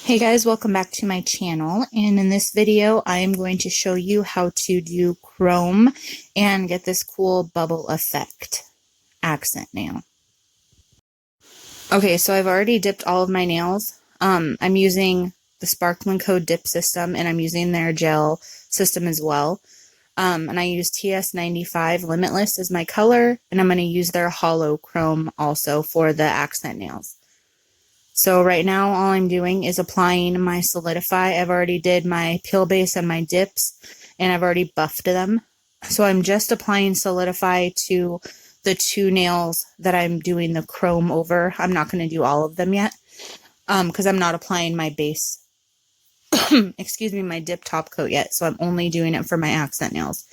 Hey guys, welcome back to my channel, and in this video I am going to show you how to do chrome and get this cool bubble effect accent nail. Okay, so I've already dipped all of my nails. I'm using the Sparkling Co dip system, and I'm using their gel system as well. And I use TS95 Limitless as my color, and I'm going to use their Holo Chrome also for the accent nails. So right now all I'm doing is applying my Solidify. I've already did my peel base and my dips, and I've already buffed them. So I'm just applying Solidify to the two nails that I'm doing the chrome over. I'm not going to do all of them yet because I'm not applying my base, excuse me, my dip top coat yet. So I'm only doing it for my accent nails.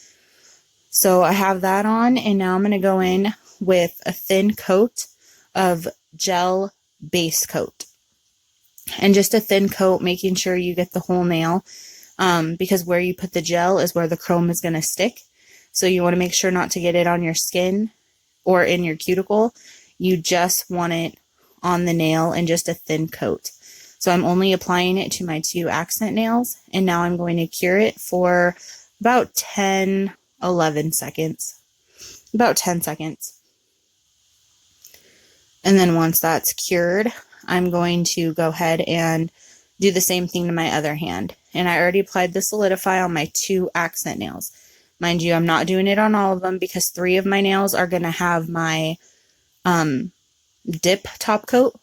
So I have that on, and now I'm going to go in with a thin coat of gel base coat. And just a thin coat, making sure you get the whole nail, because where you put the gel is where the chrome is going to stick. So you want to make sure not to get it on your skin or in your cuticle. You just want it on the nail and just a thin coat. So I'm only applying it to my two accent nails, and now I'm going to cure it for about 10-11 seconds. About 10 seconds. And then once that's cured, I'm going to go ahead and do the same thing to my other hand. And I already applied the Solidify on my two accent nails. Mind you, I'm not doing it on all of them because 3 of my nails are going to have my dip top coat.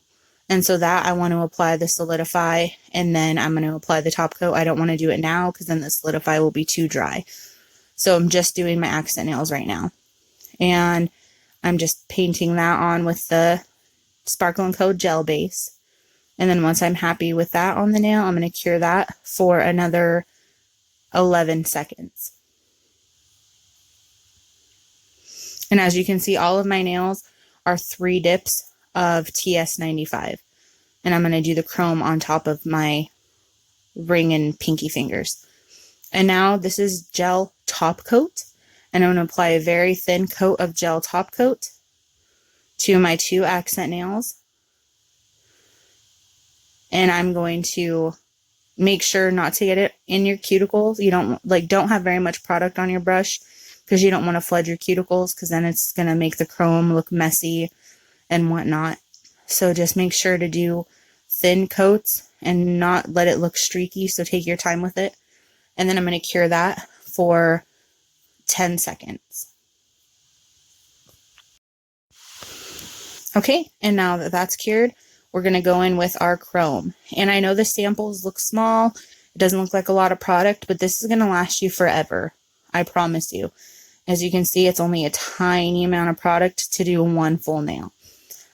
And so that I want to apply the Solidify, and then I'm going to apply the top coat. I don't want to do it now because then the Solidify will be too dry. So I'm just doing my accent nails right now. And I'm just painting that on with the Sparkle & Co gel base. And then once I'm happy with that on the nail, I'm going to cure that for another 11 seconds. And as you can see, all of my nails are 3 dips of TS95. And I'm going to do the chrome on top of my ring and pinky fingers. And now this is gel top coat. And I'm going to apply a very thin coat of gel top coat to my 2 accent nails. And I'm going to make sure not to get it in your cuticles. You don't have very much product on your brush because you don't want to flood your cuticles, because then it's going to make the chrome look messy and whatnot. So just make sure to do thin coats and not let it look streaky, so take your time with it. And then I'm going to cure that for 10 seconds. Okay, and now that that's cured, we're going to go in with our chrome. And I know the samples look small, it doesn't look like a lot of product, but this is going to last you forever. I promise you. As you can see, it's only a tiny amount of product to do one full nail.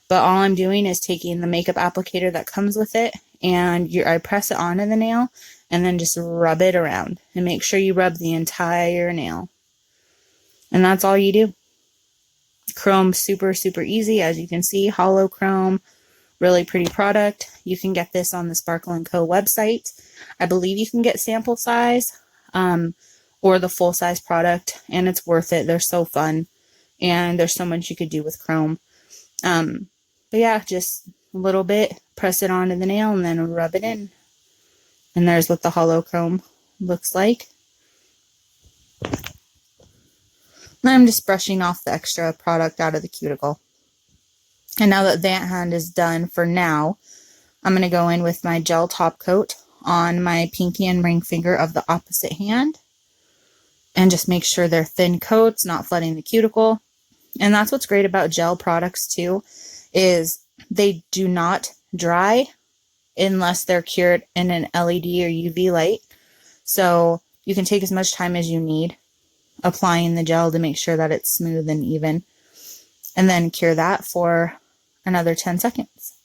But all I'm doing is taking the makeup applicator that comes with it, and I press it onto the nail, and then just rub it around. And make sure you rub the entire nail. And that's all you do. Chrome, super, super easy. As you can see, Holo Chrome, really pretty product. You can get this on the Sparkle & Co website. I believe you can get sample size or the full size product, and it's worth it. They're so fun, and there's so much you could do with chrome. But yeah, just a little bit, press it onto the nail, and then rub it in. And there's what the Holo Chrome looks like. And I'm just brushing off the extra product out of the cuticle. And now that hand is done for now, I'm going to go in with my gel top coat on my pinky and ring finger of the opposite hand. And just make sure they're thin coats, not flooding the cuticle. And that's what's great about gel products too, is they do not dry unless they're cured in an LED or UV light. So you can take as much time as you need applying the gel to make sure that it's smooth and even. And then cure that for another 10 seconds.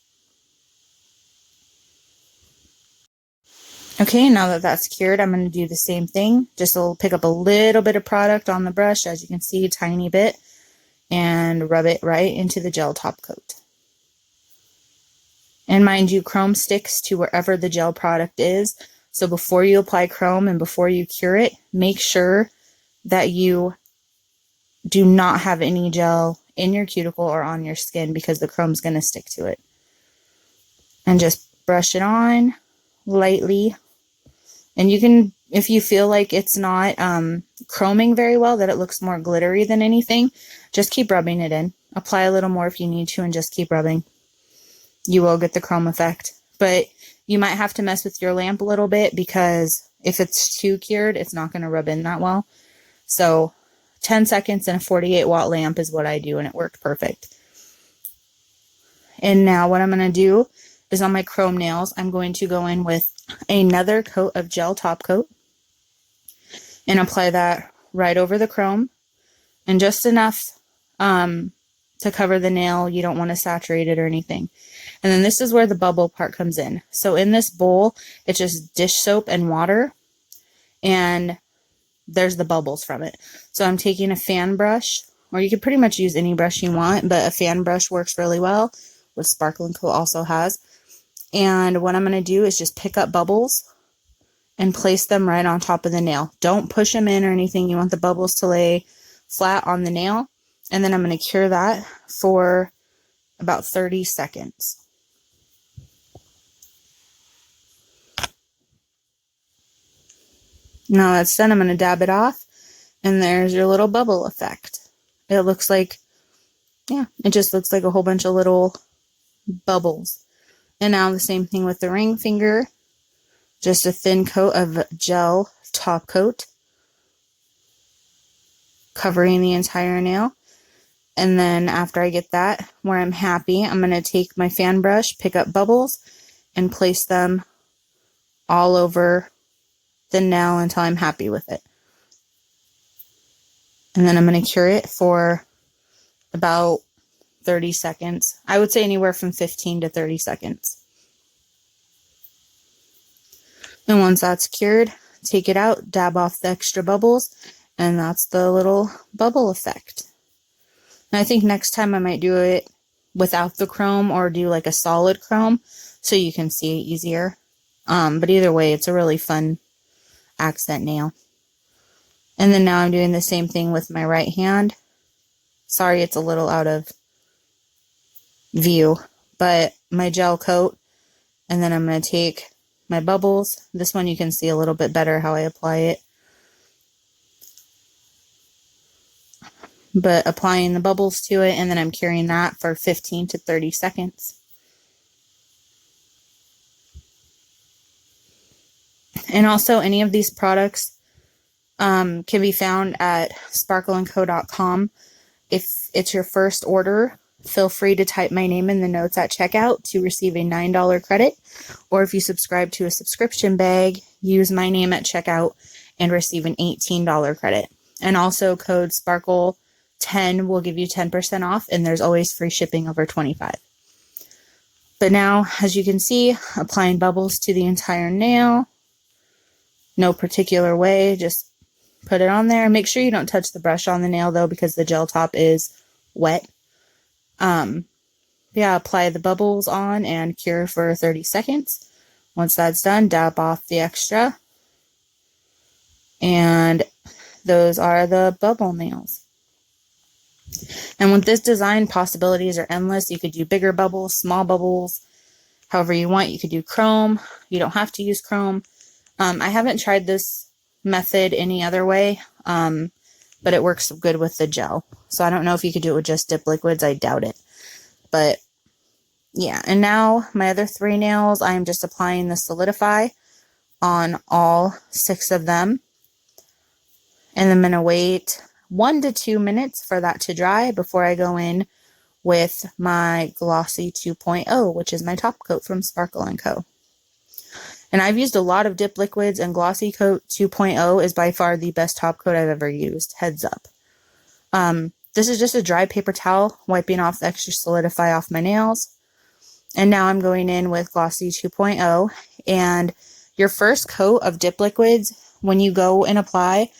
Okay, now that that's cured, I'm going to do the same thing. Just pick up a little bit of product on the brush, as you can see, a tiny bit, and rub it right into the gel top coat. And mind you, chrome sticks to wherever the gel product is. So before you apply chrome and before you cure it, make sure that you do not have any gel in your cuticle or on your skin, because the chrome's going to stick to it. And just brush it on lightly. And you can, if you feel like it's not chroming very well, that it looks more glittery than anything, just keep rubbing it in. Apply a little more if you need to and just keep rubbing. You will get the chrome effect. But you might have to mess with your lamp a little bit because if it's too cured, it's not going to rub in that well. So 10 seconds and a 48-watt lamp is what I do, and it worked perfect. And now what I'm going to do is on my chrome nails, I'm going to go in with another coat of gel top coat and apply that right over the chrome, and just enough to cover the nail. You don't want to saturate it or anything. And then this is where the bubble part comes in. So in this bowl, it's just dish soap and water, and there's the bubbles from it. So I'm taking a fan brush, or you could pretty much use any brush you want, but a fan brush works really well, which Sparkle & Co. also has. And what I'm going to do is just pick up bubbles and place them right on top of the nail. Don't push them in or anything. You want the bubbles to lay flat on the nail. And then I'm going to cure that for about 30 seconds. Now that's done, I'm going to dab it off, and there's your little bubble effect. It looks like, yeah, it just looks like a whole bunch of little bubbles. And now the same thing with the ring finger. Just a thin coat of gel top coat, covering the entire nail. And then after I get that where I'm happy, I'm going to take my fan brush, pick up bubbles, and place them all over the nail until I'm happy with it. And then I'm going to cure it for about 30 seconds. I would say anywhere from 15 to 30 seconds. And once that's cured, take it out, dab off the extra bubbles, and that's the little bubble effect. And I think next time I might do it without the chrome, or do like a solid chrome so you can see it easier. But either way, it's a really fun accent nail. And then now I'm doing the same thing with my right hand. Sorry, it's a little out of view, but my gel coat, and then I'm going to take my bubbles. This one you can see a little bit better how I apply it. But applying the bubbles to it, and then I'm curing that for 15 to 30 seconds. And also, any of these products can be found at sparkleandco.com. If it's your first order, feel free to type my name in the notes at checkout to receive a $9 credit. Or if you subscribe to a subscription bag, use my name at checkout and receive an $18 credit. And also code SPARKLE10 will give you 10% off, and there's always free shipping over $25. But now, as you can see, applying bubbles to the entire nail. No particular way, just put it on there. Make sure you don't touch the brush on the nail though, because the gel top is wet. Yeah, apply the bubbles on and cure for 30 seconds. Once that's done, dab off the extra. And those are the bubble nails. And with this design, possibilities are endless. You could do bigger bubbles, small bubbles, however you want. You could do chrome. You don't have to use chrome. I haven't tried this method any other way, but it works good with the gel. So I don't know if you could do it with just dip liquids. I doubt it. But yeah, and now my other 3 nails, I'm just applying the Solidify on all 6 of them. And I'm going to wait 1 to 2 minutes for that to dry before I go in with my Glossy 2.0, which is my top coat from Sparkle & Co. And I've used a lot of dip liquids, and Glossy Coat 2.0 is by far the best top coat I've ever used. Heads up. This is just a dry paper towel wiping off the extra Solidify off my nails. And now I'm going in with Glossy 2.0. And your first coat of dip liquids, when you go and apply,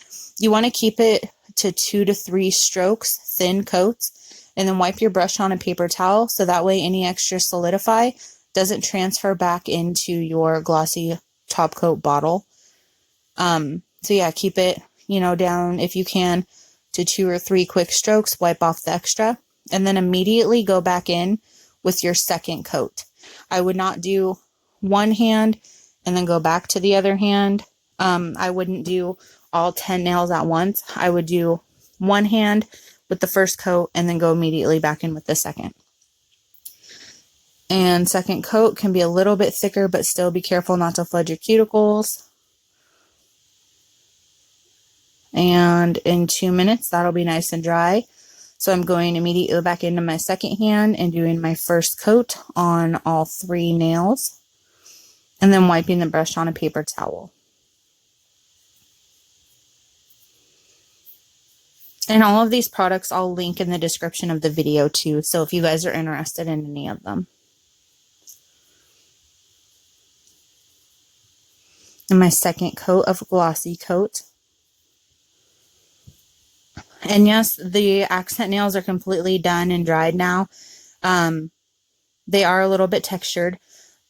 you want to keep it to 2 to 3 strokes, thin coats, and then wipe your brush on a paper towel so that way any extra Solidify doesn't transfer back into your glossy top coat bottle. So yeah, keep it, down if you can to 2 or 3 quick strokes, wipe off the extra, and then immediately go back in with your second coat. I would not do one hand and then go back to the other hand. I wouldn't do all 10 nails at once. I would do one hand with the first coat and then go immediately back in with the second. And second coat can be a little bit thicker, but still be careful not to flood your cuticles. And in 2 minutes, that'll be nice and dry. So I'm going immediately back into my second hand and doing my first coat on all 3 nails. And then wiping the brush on a paper towel. And all of these products I'll link in the description of the video too, so if you guys are interested in any of them. And my second coat of Glossy coat. And yes, the accent nails are completely done and dried now. They are a little bit textured,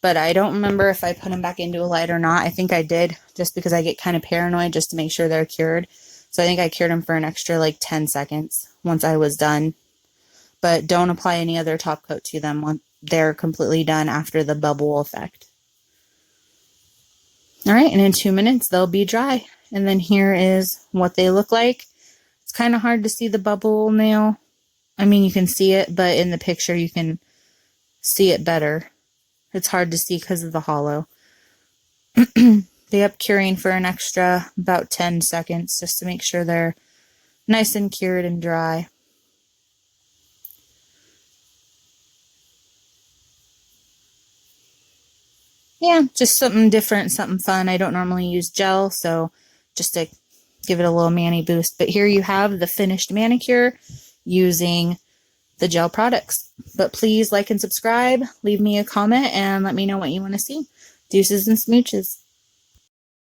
but I don't remember if I put them back into a light or not. I think I did, just because I get kind of paranoid just to make sure they're cured. So I think I cured them for an extra like 10 seconds once I was done. But don't apply any other top coat to them once they're completely done after the bubble effect. Alright, and in 2 minutes they'll be dry. And then here is what they look like. It's kind of hard to see the bubble nail. I mean, you can see it, but in the picture you can see it better. It's hard to see because of the holo. They up curing for an extra about 10 seconds just to make sure they're nice and cured and dry. Yeah, just something different, something fun. I don't normally use gel, so just to give it a little mani boost. But here you have the finished manicure using the gel products. But please like and subscribe, leave me a comment, and let me know what you want to see. Deuces and smooches.